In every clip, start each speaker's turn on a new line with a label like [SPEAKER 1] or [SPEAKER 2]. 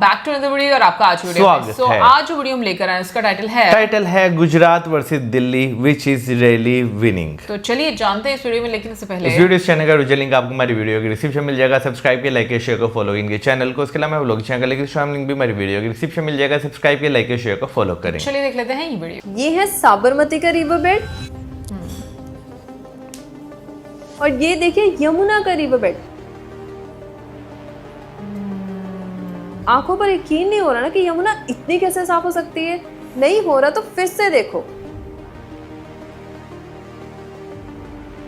[SPEAKER 1] Back to another video और आपका आज वीडियो
[SPEAKER 2] स्वागत है।
[SPEAKER 1] आज जो वीडियो हम लेकर आए हैं उसका टाइटल है
[SPEAKER 2] Gujarat versus Delhi which is really winning.
[SPEAKER 1] तो चलिए जानते हैं इस वीडियो में, लेकिन इससे पहले
[SPEAKER 2] इस वीडियो चैनल का वीडियो लिंक आपको हमारी वीडियो की डिस्क्रिप्शन मिल जाएगा। सब्सक्राइब के लाइक के शेयर को फॉलो इनके चैनल को। उसके अलावा मैं ब्लॉग चैनल का लिंक भी हमारी वीडियो की डिस्क्रिप्शन मिल जाएगा। सब्सक्राइब के लाइक के शेयर को फॉलो करें।
[SPEAKER 1] चलिए देख लेते हैं ये वीडियो।
[SPEAKER 3] ये है साबरमती का रिवर बेड और ये देखिए यमुना का रिवर बेड। आंखों पर यकीन नहीं हो रहा ना कि यमुना इतनी कैसे साफ हो सकती है। नहीं हो रहा तो फिर से देखो।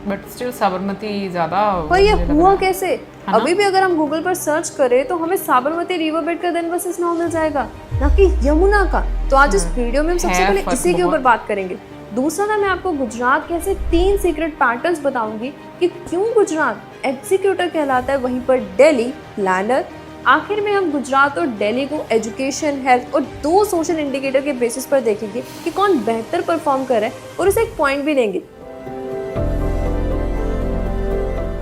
[SPEAKER 1] बट स्टिल साबरमती ज्यादा।
[SPEAKER 3] पर ये हुआ कैसे? अभी भी अगर हम गूगल पर सर्च करें तो हमें साबरमती रिवर बेड का देन वर्सेस नाउ मिल जाएगा, ना कि यमुना का। तो आज इस वीडियो में हम सबसे पहले इसी के ऊपर बात करेंगे। दूसरा ना मैं आपको गुजरात के ऐसे 3 सीक्रेट पैटर्न्स बताऊंगी कि क्यों गुजरात एग्जीक्यूटर कहलाता है, वहीं पर दिल्ली प्लानर। आखिर में हम गुजरात और दिल्ली को एजुकेशन, हेल्थ और 2 सोशल इंडिकेटर के बेसिस पर देखेंगे कि कौन बेहतर परफॉर्म कर रहा है और उसे एक पॉइंट भी देंगे।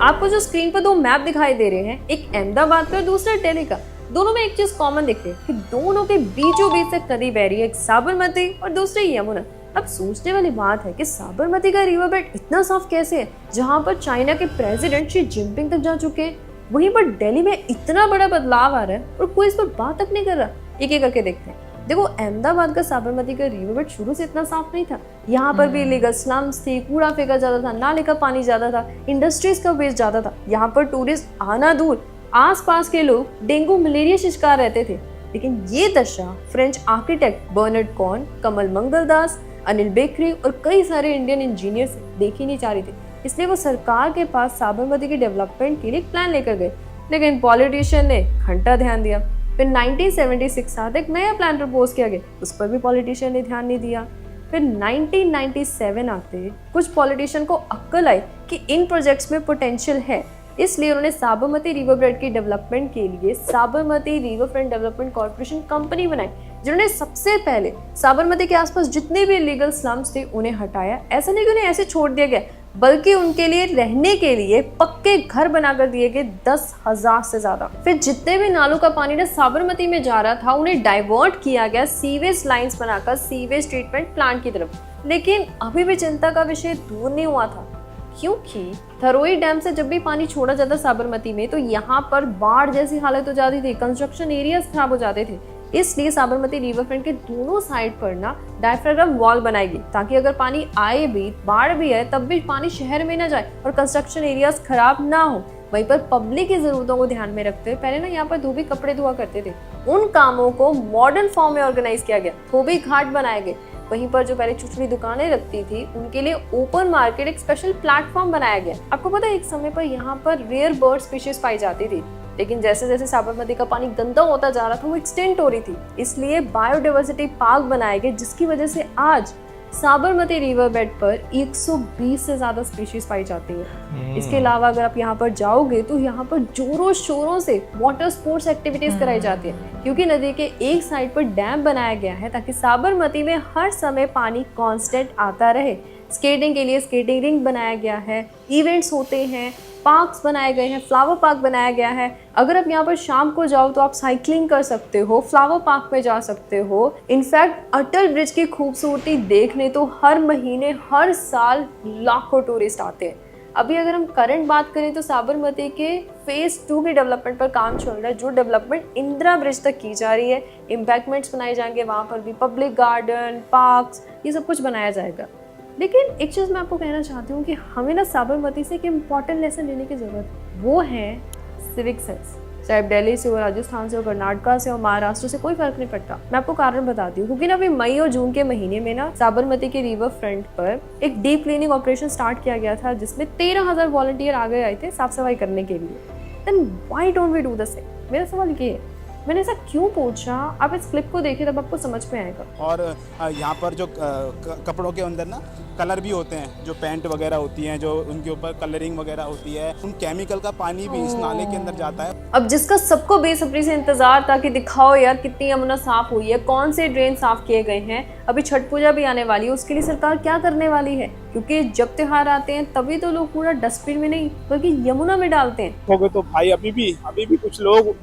[SPEAKER 3] आपको जो स्क्रीन पर 2 मैप दिखाई दे रहे हैं, एक अहमदाबाद का और दूसरा दिल्ली का। दोनों में एक चीज कॉमन दिखती है कि दोनों के बीचों बीच से नदी बह रही है, एक साबरमती और दूसरी यमुना। अब सोचने वाली बात है कि साबरमती का रिवर बेड इतना साफ कैसे है, जहां पर चाइना के प्रेसिडेंट शी जिनपिंग तक जा चुके हैं। वहीं पर दिल्ली में इतना बड़ा बदलाव आ रहा है और कोई इस पर बात तक नहीं कर रहा। एक एक करके देखते हैं। देखो, अहमदाबाद का साबरमती का रिवर बेड शुरू से इतना साफ नहीं था। यहाँ पर भी इलीगल स्लम्स थी, कूड़ा फेंका जाता था, नाले का पानी ज्यादा था, इंडस्ट्रीज का वेस्ट ज्यादा था। यहाँ पर टूरिस्ट आना दूर, आसपास के लोग डेंगू मलेरिया से शिकार रहते थे। लेकिन ये दशा फ्रेंच आर्किटेक्ट बर्नार्ड कॉर्न, कमल मंगलदास, अनिल बेकरी और कई सारे इंडियन इंजीनियर्स देखी नहीं जा रही थी। इसलिए वो सरकार के पास साबरमती के डेवलपमेंट के लिए एक प्लान लेकर गए, लेकिन पॉलिटिशियन ने घंटा ध्यान दिया। फिर 1976 साथ एक नया प्लान प्रपोज किया गया, उस पर भी पॉलिटिशियन ने ध्यान नहीं दिया। फिर 1997 आते कुछ पॉलिटिशियन को अक्ल आई कि इन प्रोजेक्ट्स में पोटेंशियल है, इसलिए उन्होंने साबरमती रिवर बेड की डेवलपमेंट के लिए Sabarmati river front development corporation company बनाई, जिन्होंने सबसे पहले साबरमती के आसपास जितने भी इलीगल स्लम्स थे उन्हें हटाया। ऐसा नहीं कि उन्हें ऐसे छोड़ दिया गया, बल्कि उनके लिए रहने के लिए पक्के घर बनाकर दिए गए 10,000 से ज्यादा। फिर जितने भी नालों का पानी ना साबरमती में जा रहा था उन्हें डाइवर्ट किया गया सीवेज लाइंस बनाकर सीवेज ट्रीटमेंट प्लांट की तरफ। लेकिन अभी भी चिंता का विषय दूर नहीं हुआ था, क्योंकि थरोई डैम से जब भी पानी छोड़ा जाता साबरमती में तो यहाँ पर बाढ़ जैसी हालत हो जाती थी, कंस्ट्रक्शन एरियाज खराब हो जाते थे। इसलिए साबरमती रिवर फ्रंट के दोनों साइड पर ना डायफ्राम वॉल बनाई गई, ताकि अगर पानी आए भी, बाढ़ भी है, तब भी पानी शहर में ना जाए और कंस्ट्रक्शन एरियाज खराब ना हो। वहीं पर पब्लिक की जरूरतों को ध्यान में रखते हुए पहले ना यहाँ पर धोबी कपड़े धोआ करते थे, उन कामों को मॉडर्न फॉर्म में ऑर्गेनाइज किया गया, धोबी घाट बनाए गए। वहीं पर जो पहले छोटी दुकानें लगती थी उनके लिए ओपन मार्केट एक स्पेशल प्लेटफॉर्म बनाया गया। आपको पता है एक समय पर यहाँ पर रेयर बर्ड स्पीशीज पाई जाती थी, लेकिन जैसे जैसे साबरमती का पानी गंदा होता जा रहा था वो एक्सटेंड हो रही थी, इसलिए बायोडाइवर्सिटी पार्क बनाए गए, जिसकी वजह से आज साबरमती रिवर बेड पर 120 से ज्यादा स्पीशीज पाई जाती है। इसके अलावा अगर आप यहाँ पर जाओगे तो यहाँ पर जोरों शोरों से वाटर स्पोर्ट्स एक्टिविटीज कराई जाती है, क्योंकि नदी के एक साइड पर डैम बनाया गया है ताकि साबरमती में हर समय पानी कांस्टेंट आता रहे। स्केटिंग के लिए स्केटिंग रिंग बनाया गया है, इवेंट्स होते हैं, पार्क्स बनाए गए हैं, फ्लावर पार्क बनाया गया है। अगर आप यहाँ पर शाम को जाओ तो आप साइकिलिंग कर सकते हो, फ्लावर पार्क में जा सकते हो। इनफैक्ट अटल ब्रिज की खूबसूरती देखने तो हर महीने हर साल लाखों टूरिस्ट आते हैं। अभी अगर हम करंट बात करें तो साबरमती के फेज 2 के डेवलपमेंट पर काम चल रहा है, जो डेवलपमेंट इंदिरा ब्रिज तक की जा रही है। एम्बैंकमेंट्स बनाए जाएंगे, वहाँ पर भी पब्लिक गार्डन, पार्क्स, ये सब कुछ बनाया जाएगा। लेकिन एक चीज़ मैं आपको कहना चाहती हूँ कि हमें ना साबरमती से एक इम्पॉर्टेंट लेसन लेने की ज़रूरत है, वो है सिविक सेंस। चाहे दिल्ली से हो, राजस्थान से हो, कर्नाटका से हो, महाराष्ट्र से, कोई फर्क नहीं पड़ता। मैं आपको कारण बताती हूँ, क्योंकि ना अभी मई और जून के महीने में ना साबरमती के रिवर फ्रंट पर एक डीप क्लीनिंग ऑपरेशन स्टार्ट किया गया था, जिसमें 13,000 वॉलंटियर आगे आए थे साफ सफाई करने के लिए। Then why don't we do the same? मेरा सवाल ये है, मैंने ऐसा क्यों पूछा, आप इस क्लिप को देखिए तब आपको समझ में आएगा।
[SPEAKER 4] और यहाँ पर जो कपड़ों के अंदर ना कलर भी होते हैं, जो पैंट वगैरह होती हैं, जो उनके ऊपर कलरिंग वगैरह होती है, उन केमिकल का पानी भी इस नाले के अंदर जाता है।
[SPEAKER 3] अब जिसका सबको बेसब्री से इंतजार था कि दिखाओ यार कितनी यमुना साफ हुई है, कौन से ड्रेन साफ किए गए हैं, अभी छठ पूजा भी आने वाली है, उसके लिए सरकार क्या करने वाली है? क्योंकि जब त्योहार आते हैं तभी तो लोग पूरा डस्टबिन में नहीं बल्कि यमुना में डालते हैं।
[SPEAKER 4] तो भाई अभी भी कुछ लोग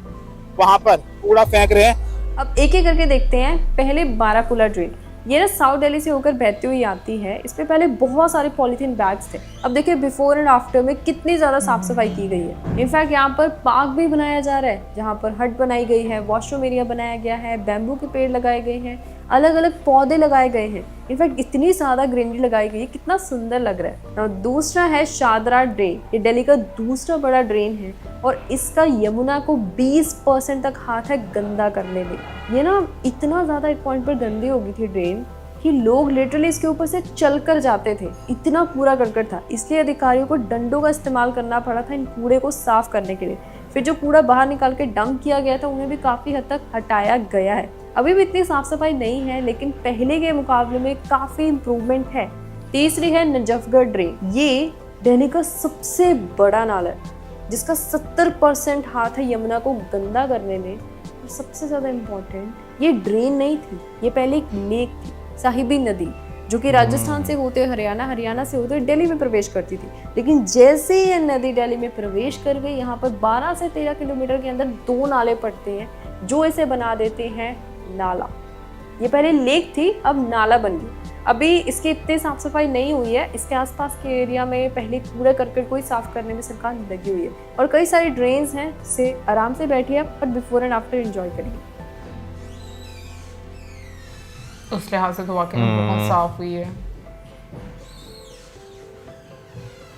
[SPEAKER 4] वहाँ पर कूड़ा फेंक रहे हैं।
[SPEAKER 3] अब एक एक करके देखते हैं। पहले बाराकुला ड्रेन, ये ना साउथ दिल्ली से होकर बहती हुई आती है। इस पे पहले बहुत सारे पॉलीथीन बैग्स थे। अब देखिए बिफोर एंड आफ्टर में कितनी ज़्यादा साफ सफाई की गई है। इनफैक्ट यहाँ पर पार्क भी बनाया जा रहा है, जहाँ पर हट बनाई गई है, वॉशरूम एरिया बनाया गया है, बैम्बू के पेड़ लगाए गए हैं, अलग अलग पौधे लगाए गए हैं। इनफैक्ट इतनी ज़्यादा ग्रीनरी लगाई गई है, कितना सुंदर लग रहा है। और दूसरा है शादरा ड्रेन, ये दिल्ली का दूसरा बड़ा ड्रेन है और इसका यमुना को 20% तक हाथ है गंदा करने में। ये ना इतना ज़्यादा एक पॉइंट पर गंदी हो गई थी ड्रेन कि लोग लिटरली इसके ऊपर से चल कर जाते थे, इतना पूरा करकट था। इसलिए अधिकारियों को डंडों का इस्तेमाल करना पड़ा था इन कूड़े को साफ करने के लिए। फिर जो कूड़ा बाहर निकाल के डंप किया गया था उन्हें भी काफ़ी हद तक हटाया गया है। अभी भी इतनी साफ सफाई नहीं है, लेकिन पहले के मुकाबले में काफ़ी इम्प्रूवमेंट है। तीसरी है नजफगढ़ ड्रेन, ये दिल्ली का सबसे बड़ा नाला है जिसका 70% हाथ है यमुना को गंदा करने में। और सबसे ज़्यादा इम्पोर्टेंट, ये ड्रेन नहीं थी, ये पहले एक लेक थी, साहिबी नदी, जो कि राजस्थान से होते हुए हरियाणा, हरियाणा से होते हुए दिल्ली में प्रवेश करती थी। लेकिन जैसे ही ये नदी दिल्ली में प्रवेश कर गई, यहाँ पर 12 से 13 किलोमीटर के अंदर 2 नाले पड़ते हैं जो इसे बना देते हैं नाला। ये पहले लेक थी, अब नाला बन गई। अभी इसकी इतनी साफ सफाई नहीं हुई है। इसके आसपास के एरिया में पहले कूड़ा करकट को ही साफ करने में सरकार लगी हुई है। और कई सारी ड्रेन्स हैं, जिससे आराम से बैठिए और बिफोर एंड आफ्टर एंजॉय करिए।
[SPEAKER 1] उस लिहाज से तो वाकई में बहुत साफ हुई है।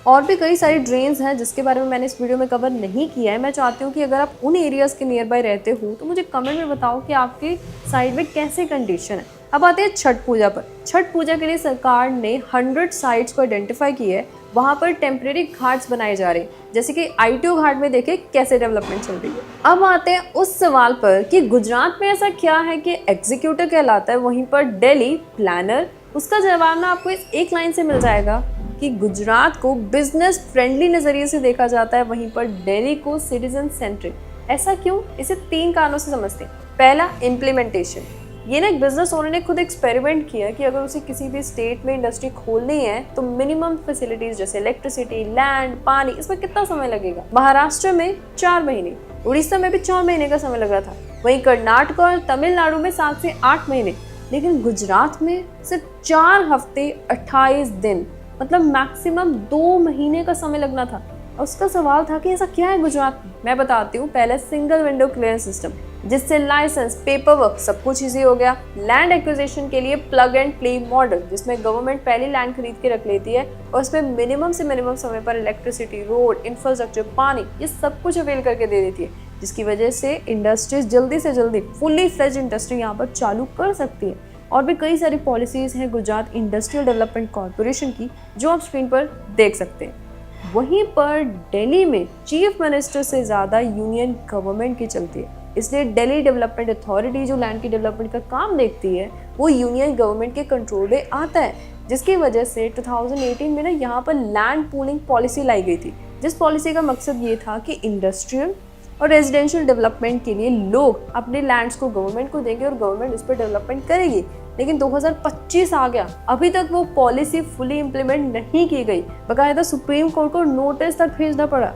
[SPEAKER 3] और भी कई सारी ड्रेन्स हैं जिसके बारे में मैंने इस वीडियो में कवर नहीं किया है। मैं चाहती हूँ कि अगर आप उन एरियाज़ के नियर बाय रहते हो तो मुझे कमेंट में बताओ कि आपके साइड में कैसे कंडीशन है। अब आते हैं छठ पूजा पर। छठ पूजा के लिए सरकार ने 100 साइट्स को आइडेंटिफाई किया है। वहाँ पर टेम्परेरी घाट्स बनाए जा रहे हैं, जैसे कि ITO घाट में देखें कैसे डेवलपमेंट चल रही है। अब आते हैं उस सवाल पर कि गुजरात में ऐसा क्या है कि एग्जीक्यूटिव कहलाता है, वहीं पर दिल्ली प्लानर। उसका जवाब ना आपको इस एक लाइन से मिल जाएगा कि गुजरात को बिजनेस फ्रेंडली नज़रिए से देखा जाता है, वहीं पर दिल्ली को सिटीजन सेंट्रिक। ऐसा क्यों? इसे 3 कारणों से समझते हैं। पहला, इम्प्लीमेंटेशन। ये ना एक बिजनेस ओनर ने खुद एक्सपेरिमेंट किया कि अगर उसे किसी भी स्टेट में इंडस्ट्री खोलनी है तो मिनिमम फैसिलिटीज जैसे इलेक्ट्रिसिटी, लैंड, पानी, इसमें कितना समय लगेगा। महाराष्ट्र में 4 महीने, उड़ीसा में भी 4 महीने का समय लग रहा था, वहीं कर्नाटक और तमिलनाडु में 7 से 8 महीने, लेकिन गुजरात में सिर्फ 4 हफ्ते 28 दिन, मतलब मैक्सिमम 2 महीने का समय लगना था। और उसका सवाल था कि ऐसा क्या है गुजरात में। मैं बताती हूँ। पहले सिंगल विंडो क्लियरेंस सिस्टम, जिससे लाइसेंस, पेपर वर्क सब कुछ इजी हो गया। लैंड एक्विजिशन के लिए प्लग एंड प्ले मॉडल, जिसमें गवर्नमेंट पहले लैंड खरीद के रख लेती है और उसमें मिनिमम से मिनिमम समय पर इलेक्ट्रिसिटी, रोड, इंफ्रास्ट्रक्चर, पानी, ये सब कुछ अवेल करके दे देती है, जिसकी वजह से इंडस्ट्रीज जल्दी से जल्दी फुल्ली फ्लेज इंडस्ट्री यहाँ पर चालू कर सकती है। और भी कई सारी पॉलिसीज़ हैं गुजरात इंडस्ट्रियल डेवलपमेंट कॉरपोरेशन की, जो आप स्क्रीन पर देख सकते हैं। वहीं पर दिल्ली में चीफ मिनिस्टर से ज़्यादा यूनियन गवर्नमेंट की चलती है, इसलिए दिल्ली डेवलपमेंट अथॉरिटी जो लैंड की डेवलपमेंट का काम देखती है वो यूनियन गवर्नमेंट के कंट्रोल में आता है, जिसकी वजह से 2018 में ना यहाँ पर लैंड पूलिंग पॉलिसी लाई गई थी, जिस पॉलिसी का मकसद ये था कि इंडस्ट्रियल और रेजिडेंशियल डेवलपमेंट के लिए लोग अपने लैंड्स को गवर्नमेंट को देंगे और गवर्नमेंट उस पर डेवलपमेंट करेगी। लेकिन 2025 आ गया, अभी तक वो पॉलिसी फुली इम्प्लीमेंट नहीं की गई, बकायदा सुप्रीम कोर्ट को नोटिस तक भेजना पड़ा।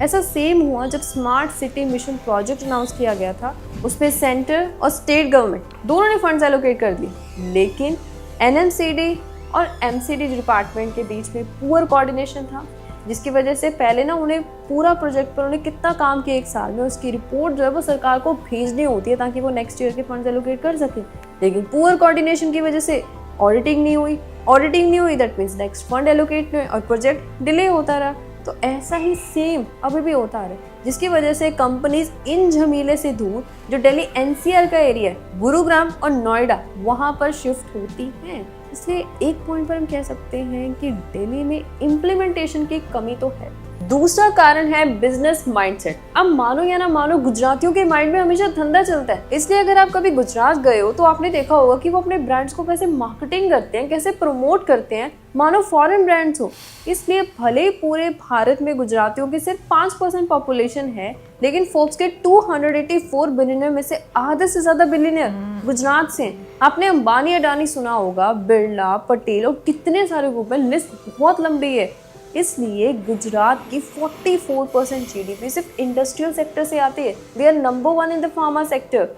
[SPEAKER 3] ऐसा सेम हुआ जब smart city mission project announce किया गया था। उसमें सेंटर और स्टेट गवर्नमेंट दोनों ने फंड्स एलोकेट कर दिए, लेकिन NMCD और MCD डिपार्टमेंट के बीच में पुअर कोऑर्डिनेशन था, जिसकी वजह से पहले ना उन्हें पूरा प्रोजेक्ट पर उन्हें कितना काम किया 1 साल में, उसकी रिपोर्ट जो है वो सरकार को भेजनी होती है ताकि वो नेक्स्ट ईयर के फंड्स एलोकेट कर सके। लेकिन पुअर कोऑर्डिनेशन की वजह से ऑडिटिंग नहीं हुई, that means next fund allocate नहीं हुए और प्रोजेक्ट डिले होता रहा। तो ऐसा ही सेम अभी भी होता रहा, जिसकी वजह से कंपनीज इन झमेले से दूर जो दिल्ली NCR का एरिया है, गुरुग्राम और नोएडा, वहाँ पर शिफ्ट होती हैं। इसलिए एक पॉइंट पर हम कह सकते हैं कि दिल्ली में इम्प्लीमेंटेशन की कमी तो है। दूसरा कारण है बिजनेस माइंडसेट। अब मानो या ना मानो, गुजरातियों के माइंड में हमेशा धंधा चलता है। इसलिए अगर आप कभी गुजरात गए हो तो आपने देखा होगा कि वो अपने ब्रांड्स को कैसे मार्केटिंग करते हैं, कैसे प्रमोट करते हैं, मानो फॉरेन ब्रांड्स हो। इसलिए भले पूरे भारत में गुजरातियों की सिर्फ 5% पॉपुलेशन है, लेकिन फोर्ब्स के 284 बिलियनर में से आधे से ज्यादा बिलियनर गुजरात से हैं। आपने अंबानी अडानी सुना होगा, बिरला, पटेल और कितने सारे ग्रुप हैं, लिस्ट बहुत लंबी है। इसलिए गुजरात की 44% जीडीपी सिर्फ इंडस्ट्रियल सेक्टर से आती है। We are number 1 in the pharma sector.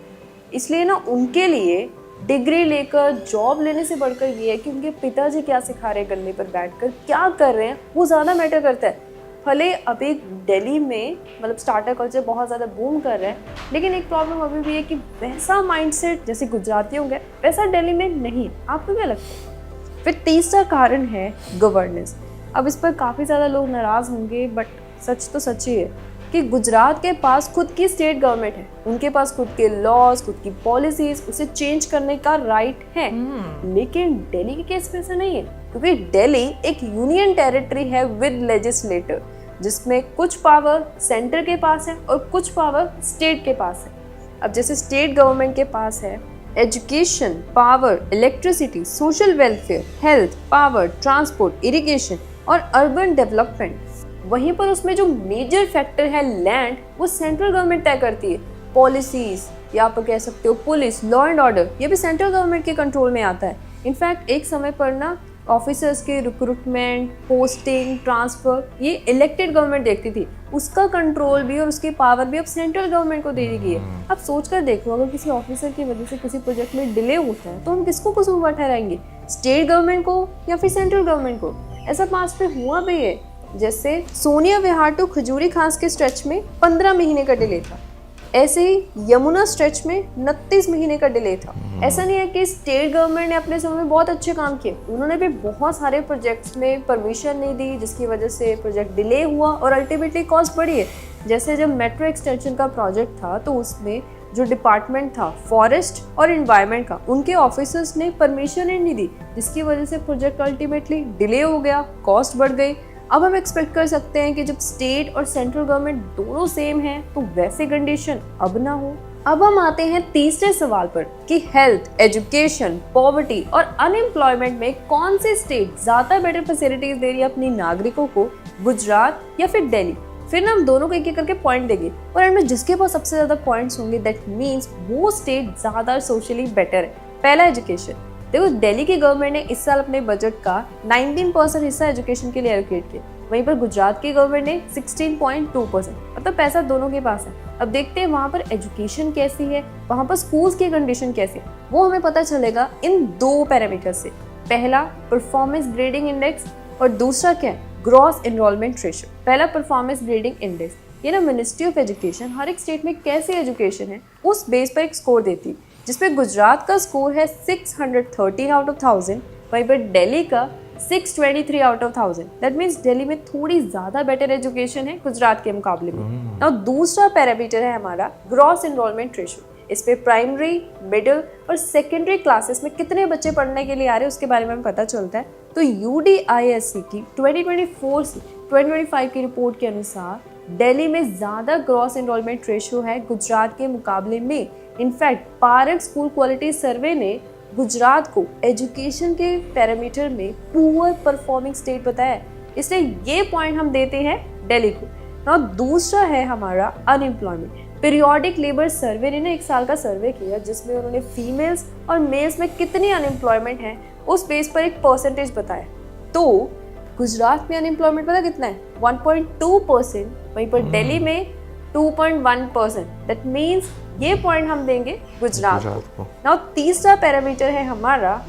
[SPEAKER 3] इसलिए ना उनके लिए डिग्री लेकर जॉब लेने से बढ़कर ये है कि उनके पिताजी क्या सिखा रहे हैं, गन्ने पर बैठकर क्या कर रहे हैं, वो ज़्यादा मैटर करता है। भले अभी दिल्ली में मतलब स्टार्टअप कल्चर बहुत ज़्यादा बूम कर रहा है, लेकिन एक प्रॉब्लम अभी भी है कि वैसा माइंडसेट जैसे गुजरातियों का वैसा दिल्ली में नहीं। आपको क्या लगता है? फिर तीसरा कारण है गवर्नेंस। अब इस पर काफ़ी ज़्यादा लोग नाराज़ होंगे, बट सच तो सच ही है कि गुजरात के पास खुद की स्टेट गवर्नमेंट है, उनके पास खुद के लॉज, खुद की पॉलिसीज, उसे चेंज करने का राइट है। लेकिन दिल्ली के केस में ऐसा नहीं है, क्योंकि दिल्ली एक यूनियन टेरिटरी है विद लेजिस्लेटर, जिसमें कुछ पावर सेंटर के पास है और कुछ पावर स्टेट के पास है। अब जैसे स्टेट गवर्नमेंट के पास है education, power, electricity, social welfare, health, power, transport, irrigation और अर्बन डेवलपमेंट, वहीं पर उसमें जो मेजर फैक्टर है लैंड, वो सेंट्रल गवर्नमेंट तय करती है। पॉलिसीज या आप कह सकते हो पुलिस, लॉ एंड ऑर्डर, ये भी सेंट्रल गवर्नमेंट के कंट्रोल में आता है। इनफैक्ट एक समय पर ना ऑफिसर्स के रिक्रूटमेंट, पोस्टिंग, ट्रांसफर ये इलेक्टेड गवर्नमेंट देखती थी, उसका कंट्रोल भी और उसकी पावर भी अब सेंट्रल गवर्नमेंट को दे दी गई है। अब सोच कर देखो, अगर किसी ऑफिसर की वजह से किसी प्रोजेक्ट में डिले होता है तो हम किसको कसूरवार ठहराएंगे, स्टेट गवर्नमेंट को या फिर सेंट्रल गवर्नमेंट को? ऐसा पास पे हुआ भी है, जैसे सोनिया विहार टू खजूरी खास के स्ट्रेच में 15 महीने का डिले था, ऐसे ही यमुना स्ट्रेच में 29 महीने का डिले था। ऐसा नहीं है कि स्टेट गवर्नमेंट ने अपने समय में बहुत अच्छे काम किए, उन्होंने भी बहुत सारे प्रोजेक्ट्स में परमिशन नहीं दी, जिसकी वजह से प्रोजेक्ट डिले हुआ और अल्टीमेटली कॉस्ट बढ़ी है। जैसे जब मेट्रो एक्सटेंशन का प्रोजेक्ट था तो उसमें जो डिपार्टमेंट था फॉरेस्ट और एनवायरनमेंट का, उनके ऑफिसर्स ने परमिशन ही नहीं दी, जिसकी वजह से प्रोजेक्ट अल्टीमेटली डिले हो गया, कॉस्ट बढ़ गई। अब हम एक्सपेक्ट कर सकते हैं कि जब स्टेट और सेंट्रल गवर्नमेंट दोनों सेम हैं तो वैसे कंडीशन अब ना हो। अब हम आते हैं तीसरे सवाल पर कि हेल्थ, एजुकेशन, पॉवर्टी और अनएम्प्लॉयमेंट में कौन सी स्टेट ज्यादा बेटर फैसिलिटीज दे रही है अपनी नागरिकों को, गुजरात या फिर दिल्ली? फिर ना हम दोनों को एक एक करके पॉइंट देंगे और इनमें जिसके पास सबसे ज्यादा पॉइंट्स होंगे दैट मीन्स वो स्टेट ज्यादा सोशली बेटर है। पहला एजुकेशन। देखो दिल्ली की गवर्नमेंट ने इस साल अपने बजट का 19% हिस्सा एजुकेशन के लिए एलोकेट किया, वहीं पर गुजरात की गवर्नमेंट ने 16.2%, मतलब पैसा दोनों के पास है। अब देखते हैं वहाँ पर एजुकेशन कैसी है, वहाँ पर स्कूल्स की कंडीशन कैसी है, वो हमें पता चलेगा इन दो पैरामीटर से। पहला परफॉर्मेंस ग्रेडिंग इंडेक्स और दूसरा क्या है, ग्रॉस एनरोलमेंट रेशियो। पहला परफॉर्मेंस ग्रेडिंग इंडेक्स, ये ना मिनिस्ट्री ऑफ एजुकेशन हर एक स्टेट में कैसी एजुकेशन है उस बेस पर एक स्कोर देती है, जिसमें गुजरात का स्कोर है 613 आउट ऑफ 1000, वहीं पर दिल्ली का 623 out of 1000। That means Delhi में थोड़ी ज़्यादा बेटर एजुकेशन है गुजरात के मुकाबले में। और दूसरा पैरामीटर है हमारा ग्रॉस एनरोलमेंट रेशियो। इस पे प्राइमरी, मिडिल और सेकेंडरी क्लासेस में कितने बच्चे पढ़ने के लिए आ रहे हैं उसके बारे में पता चलता है। तो UDISC की 2024 से 2025 की रिपोर्ट के अनुसार दिल्ली में ज़्यादा ग्रॉस एनरोलमेंट रेशियो है गुजरात के मुकाबले में। इनफैक्ट पारक स्कूल क्वालिटी सर्वे ने गुजरात को एजुकेशन के पैरामीटर में पुअर परफॉर्मिंग स्टेट बताया, इसलिए ये पॉइंट हम देते हैं दिल्ली को। और दूसरा है हमारा अनएम्प्लॉयमेंट। पीरियोडिक लेबर सर्वे ने ना एक साल का सर्वे किया, जिसमें उन्होंने फीमेल्स और मेल्स में कितनी अनएम्प्लॉयमेंट है उस बेस पर एक परसेंटेज बताया। तो गुजरात में अनएम्प्लॉयमेंट पता कितना है, 1.2%, वहीं पर दिल्ली में 2.1%। दैट मीन्स ये पॉइंट हम देंगे गुजरात को। नाउ तीसरा पैरामीटर है हमारा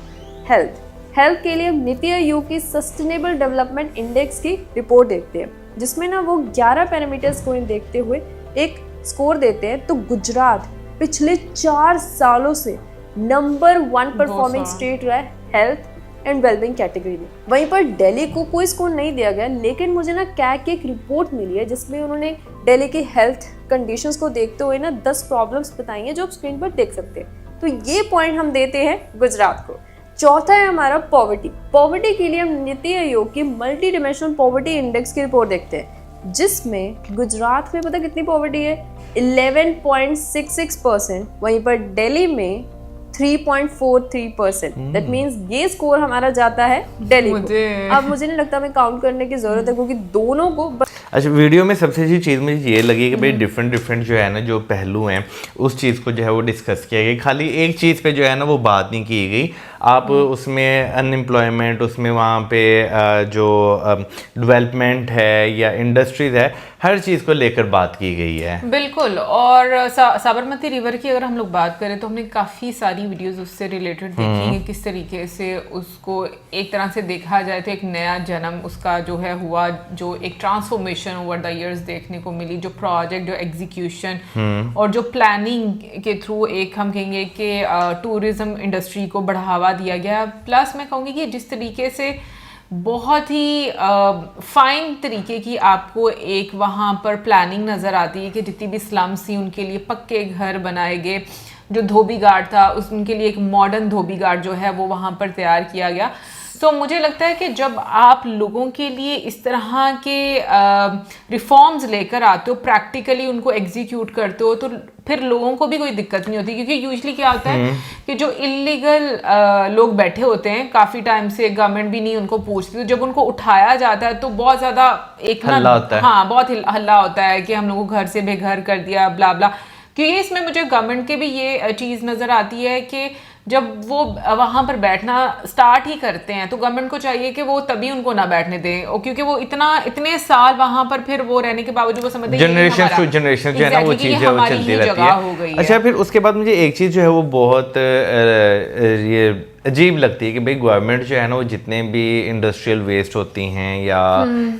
[SPEAKER 3] हेल्थ। हेल्थ के लिए नीति आयोग की सस्टेनेबल डेवलपमेंट इंडेक्स की रिपोर्ट देखते हैं, जिसमें ना वो 11 पैरामीटर्स को देखते हुए एक स्कोर देते हैं। तो गुजरात पिछले 4 सालों से नंबर 1 परफॉर्मिंग स्टेट रहा है हेल्थ एंड वेलबींग कैटेगरी में। वहीं पर दिल्ली को कोई स्कोर नहीं दिया गया, लेकिन मुझे ना कैग की एक रिपोर्ट मिली है जिसमें उन्होंने दिल्ली की हेल्थ कंडीशंस को देखते हुए ना 10 प्रॉब्लम्स बताई हैं जो आप स्क्रीन पर देख सकते हैं। तो ये पॉइंट हम देते हैं गुजरात को। चौथा है हमारा पॉवर्टी। पॉवर्टी के लिए हम नीति आयोग की मल्टी डिमेंशनल पॉवर्टी इंडेक्स की रिपोर्ट देखते हैं, जिसमें गुजरात में पता कितनी पॉवर्टी है, 11.66%, वहीं पर दिल्ली में 3.43%। दैट मीन्स ये स्कोर हमारा जाता है दिल्ली को। अब मुझे नहीं लगता हमें काउंट करने की जरूरत है, क्योंकि दोनों को
[SPEAKER 2] अच्छा, वीडियो में सबसे अच्छी चीज़ मुझे ये लगी कि भाई डिफरेंट जो है ना जो पहलू हैं उस चीज़ को जो है वो डिस्कस किया गया, खाली एक चीज़ पे जो है ना वो बात नहीं की गई। आप उसमें अनएम्प्लॉयमेंट, उसमें वहाँ पे जो डेवलपमेंट है या इंडस्ट्रीज है, हर चीज़ को लेकर बात की गई है।
[SPEAKER 1] बिल्कुल। और साबरमती रिवर की अगर हम लोग बात करें तो हमने काफ़ी सारी वीडियोस उससे रिलेटेड देखी हैं, किस तरीके से उसको एक तरह से देखा जाए तो एक नया जन्म उसका जो है हुआ, जो एक ट्रांसफॉर्मेशन ओवर द इयर्स देखने को मिली, जो प्रोजेक्ट, जो एग्जीक्यूशन और जो प्लानिंग के थ्रू एक हम कहेंगे कि टूरिज्म इंडस्ट्री को बढ़ावा दिया गया। प्लस मैं कहूँगी कि जिस तरीके से बहुत ही फाइन तरीके की आपको एक वहाँ पर प्लानिंग नज़र आती है कि जितनी भी स्लम्स थी उनके लिए पक्के घर बनाए गए, जो धोबी घाट था उनके लिए एक मॉडर्न धोबी घाट जो है वो वहाँ पर तैयार किया गया। तो मुझे लगता है कि जब आप लोगों के लिए इस तरह के रिफॉर्म्स लेकर आते हो, प्रैक्टिकली उनको एग्जीक्यूट करते हो, तो फिर लोगों को भी कोई दिक्कत नहीं होती। क्योंकि यूजुअली क्या होता है कि जो इलीगल लोग बैठे होते हैं काफ़ी टाइम से, गवर्नमेंट भी नहीं उनको पूछती, तो जब उनको उठाया जाता है तो बहुत ज़्यादा एक
[SPEAKER 2] हल्ला होता है।
[SPEAKER 1] हाँ, बहुत हल्ला होता है कि हम लोगों को घर से बेघर कर दिया, ब्ला ब्ला। क्योंकि इसमें मुझे गवर्नमेंट के भी ये चीज़ नज़र आती है कि जब वो वहाँ पर बैठना स्टार्ट ही करते हैं तो गवर्नमेंट को चाहिए कि वो तभी उनको ना बैठने दें, और क्योंकि वो इतने साल वहाँ पर फिर वो रहने के बावजूद वो समझते हैं
[SPEAKER 2] जनरेशन टू जनरेशन जो है ना वो चीज़ है वो चलती रहती है। अच्छा, फिर उसके बाद मुझे एक चीज़ जो है वो बहुत ये अजीब लगती है कि भाई गवर्नमेंट जो है ना वो जितने भी इंडस्ट्रियल वेस्ट होती हैं या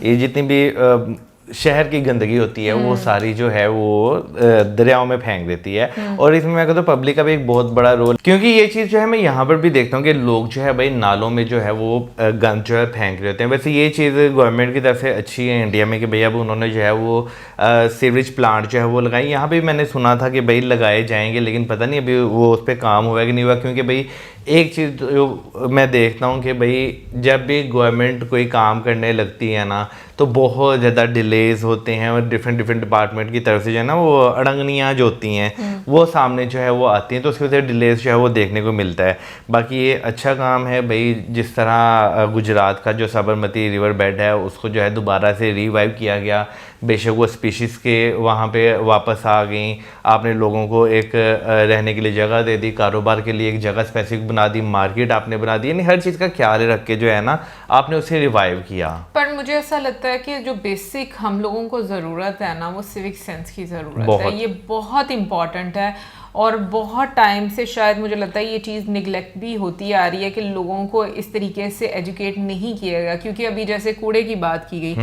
[SPEAKER 2] ये जितनी भी शहर की गंदगी होती है वो सारी जो है वो दरियाओं में फेंक देती है। और इसमें मैं कहता हूँ पब्लिक का भी एक बहुत बड़ा रोल, क्योंकि ये चीज़ जो है मैं यहाँ पर भी देखता हूँ कि लोग जो है भाई नालों में जो है वो गंद जो है फेंक रहे होते हैं। वैसे ये चीज़ गवर्नमेंट की तरफ से अच्छी है इंडिया में कि भाई अब उन्होंने जो है वो सीवरेज प्लांट जो है वो लगाई। यहाँ पर मैंने सुना था कि भाई लगाए जाएंगे, लेकिन पता नहीं अभी वो उस पर काम हुआ कि नहीं हुआ। क्योंकि भाई एक चीज़ जो मैं देखता हूँ कि भाई जब भी गवर्नमेंट कोई काम करने लगती है ना तो बहुत ज़्यादा डिलेज होते हैं और डिफरेंट डिपार्टमेंट की तरफ से जो है ना वो अड़ंगनियाँ जो होती हैं वो सामने जो है वो आती हैं, तो उसकी वजह से डिलेज जो है वो देखने को मिलता है। बाकी ये अच्छा काम है भाई, जिस तरह गुजरात का जो साबरमती रिवर बेड है उसको जो है दोबारा से रिवाइव किया गया। बेशक वो स्पीशीज़ के वहाँ पे वापस आ गई, आपने लोगों को एक रहने के लिए जगह दे दी, कारोबार के लिए एक जगह स्पेसिफिक बना दी, मार्केट आपने बना दी, यानी हर चीज़ का ख्याल रख के जो है ना आपने उसे रिवाइव किया।
[SPEAKER 1] पर मुझे ऐसा लगता है कि जो बेसिक हम लोगों को ज़रूरत है ना वो सिविक सेंस की ज़रूरत है। ये बहुत इम्पॉर्टेंट है और बहुत टाइम से शायद मुझे लगता है ये चीज़ निगलेक्ट भी होती आ रही है कि लोगों को इस तरीके से एजुकेट नहीं किया गया। क्योंकि अभी जैसे कूड़े की बात की गई,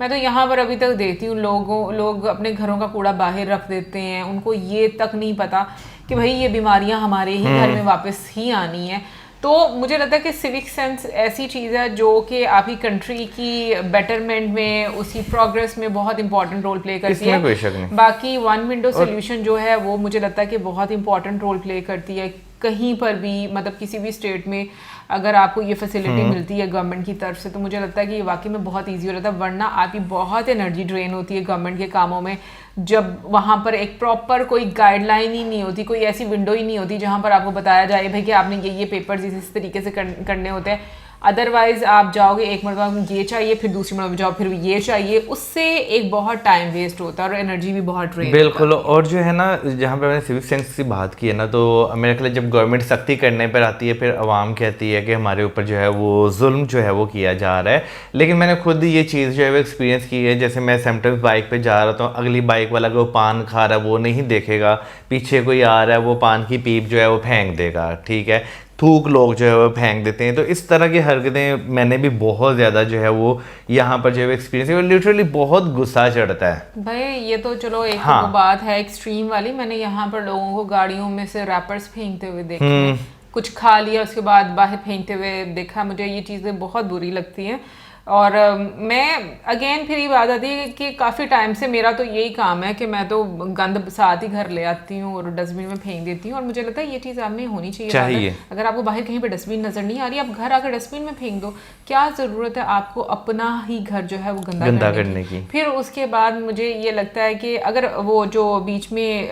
[SPEAKER 1] मैं तो यहाँ पर अभी तक देखती हूँ लोग अपने घरों का कूड़ा बाहर रख देते हैं, उनको ये तक नहीं पता कि भाई ये बीमारियाँ हमारे ही घर में वापस ही आनी है। तो मुझे लगता है कि सिविक सेंस ऐसी चीज़ है जो कि आपकी कंट्री की बेटरमेंट में, उसी प्रोग्रेस में बहुत इंपॉर्टेंट रोल प्ले करती है।
[SPEAKER 2] कोई शक नहीं।
[SPEAKER 1] बाकी वन विंडो सोल्यूशन जो है वो मुझे लगता है कि बहुत इंपॉर्टेंट रोल प्ले करती है। कहीं पर भी मतलब किसी भी स्टेट में अगर आपको ये फैसिलिटी मिलती है गवर्नमेंट की तरफ से तो मुझे लगता है कि ये वाकई में बहुत ईजी हो जाता है। वरना आपकी बहुत एनर्जी ड्रेन होती है गवर्नमेंट के कामों में जब वहाँ पर एक प्रॉपर कोई गाइडलाइन ही नहीं होती, कोई ऐसी विंडो ही नहीं होती जहाँ पर आपको बताया जाए भाई कि आपने ये पेपर्स इस तरीके से करने होते हैं। अदरवाइज आप जाओगे एक मरतबा ये चाहिए, फिर दूसरी मरतबा जाओ फिर ये चाहिए, उससे एक बहुत टाइम वेस्ट होता है और एनर्जी भी बहुत ड्रेन।
[SPEAKER 2] बिल्कुल। और जो है ना जहाँ पे मैंने सिविक सेंस की बात की है ना, तो मेरे ख्याल जब गवर्नमेंट सख्ती करने पर आती है फिर आवाम कहती है कि हमारे ऊपर जो है वो जुल्म जो है वो किया जा रहा है। लेकिन मैंने खुद ये चीज़ जो है वो एक्सपीरियंस की है। जैसे मैं समटाइम्स बाइक पे जा रहा था, अगली बाइक वाला वो पान खा रहा है वो नहीं देखेगा, पीछे कोई आ रहा है वो पान की पीप जो है वो फेंक देगा, ठीक है, थूक लोग जो है वो फेंक देते हैं। तो इस तरह की हरकतें मैंने भी बहुत ज़्यादा जो है वो यहाँ पर जो है एक्सपीरियंस है, लिटरली बहुत गुस्सा चढ़ता है
[SPEAKER 1] भाई। ये तो चलो एक बात है एक्सट्रीम वाली, मैंने यहाँ पर लोगों को गाड़ियों में से रैपर्स फेंकते हुए देखा, कुछ खा लिया उसके बाद बाहर फेंकते हुए देखा। मुझे ये चीज़ें बहुत बुरी लगती हैं। और मैं अगेन फिर ये बात आती है कि काफ़ी टाइम से मेरा तो यही काम है कि मैं तो गंद साथ ही घर ले आती हूँ और डस्टबिन में फेंक देती हूँ। और मुझे लगता है ये चीज़ आप में होनी चाहिए। अगर आपको बाहर कहीं पे डस्टबिन नज़र नहीं आ रही, आप घर आकर डस्टबिन में फेंक दो। क्या ज़रूरत है आपको अपना ही घर जो है वो गंदा करने की। फिर उसके बाद मुझे ये लगता है कि अगर वो जो बीच में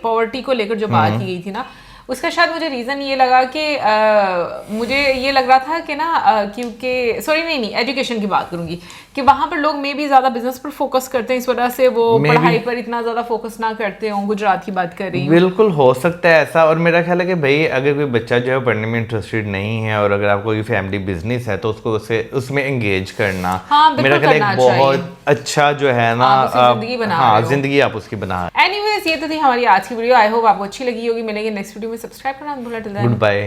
[SPEAKER 1] पॉवर्टी को लेकर जो बात की गई थी ना, उसका शायद मुझे रीज़न ये लगा कि मुझे ये लग रहा था कि ना क्योंकि सॉरी नहीं एजुकेशन की बात करूंगी कि वहाँ पर लोग मे बी ज़्यादा बिजनेस पर फोकस करते हैं, इस वजह से वो पढ़ाई पर इतना ज़्यादा फोकस ना करते हों। गुजरात की बात कर रही हूँ।
[SPEAKER 2] बिल्कुल हो सकता है ऐसा। और मेरा ख्याल है कि भाई अगर कोई बच्चा जो है पढ़ने में इंटरेस्टेड नहीं है और अगर आपको कोई फैमिली बिजनेस है तो उसको उसमें एंगेज करना मेरा ख्याल है बहुत अच्छा जो है ना, जिंदगी आप उसकी बना।
[SPEAKER 1] एनीवेज ये तो थी हमारी आज की वीडियो। आई होप आपको अच्छी लगी होगी। मिलेंगे नेक्स्ट वीडियो में। सब्सक्राइब करना मत भूलना। Till then good
[SPEAKER 2] bye.